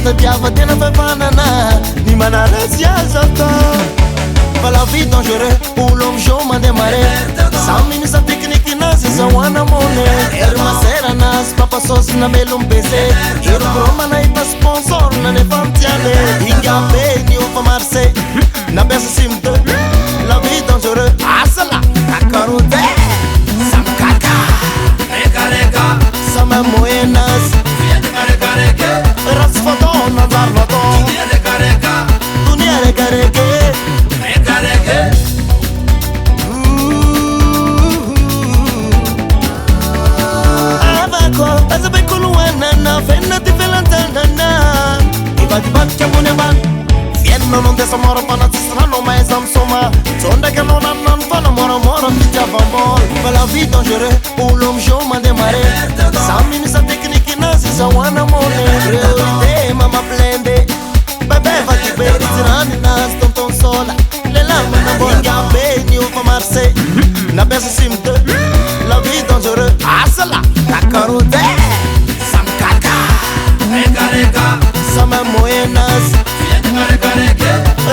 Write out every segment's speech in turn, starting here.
tadiava tena fefanana ny manaratsy azo atao fa la vie dangereux olo am'zao mandeha mare samy misy tekniky nazy zahoana mone ery maseranazy papasosy na melo mbese ery gro manahita sponsor nanefa mitiale ingabe ny ofa marse nambiasa simde la vie dangereux asala kakarote samkaka reka sama moenas reka ras foto nazar loto dunia reka As a beculuana na fenna ti felantana Ibati bat chamune ban Fienno non desa moro pana tistrano ma esam soma Sonda che non hanno fana moro mi java mol Ma la vie dangereux ou l'homme chaud m'a démarré Sami mi sa tecnique nasi sa wana mone Priorité mama blende Bebe fatti beri tirani nas tonton sola Le lame na bonga beni ufa marse Na besa simte La vie dangereux asala Takarute Samkaka reka Sama moenas reka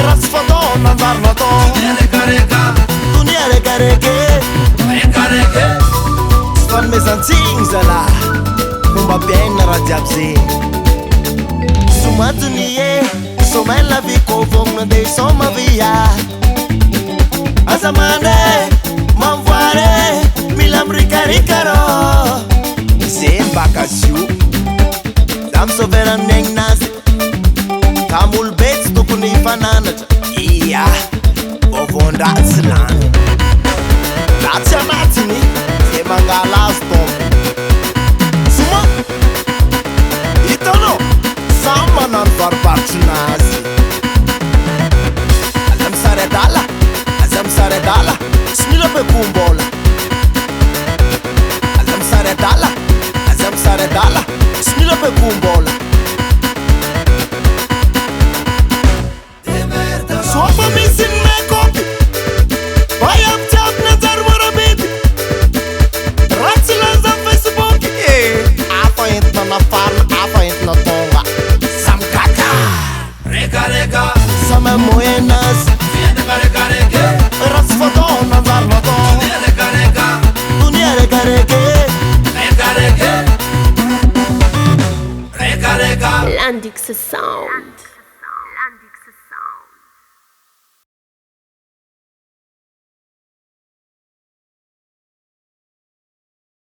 Ras foto nazar loto Dunia reka Stan mes antigny zala Fomba biaigna raha jiaby zegny Somatony e Somay la vie kôvogna de soma via Azamane Mamvoare Mila mrikarikaro Zeny baka zio Za misaoverany miaigny nazy Tamolo be tsy tokony hifananatra Ia Vovondratsy lany Ratsy anatiny Ze mangala azy tombo Soma Hitanao Samy manano varovarotry nazy Aza misary adala Tsy mila bekombola Aza misary adala Tsy mila bekombola Sofa misy ny kopy Vai am jiaby najary marabety Ratsy lanza Facebook Afa entina nafarina Afa entina tonga Samkaka reka Sama moenas reka Ratsy foto nazary loto Dunia reka reka Landix Sound.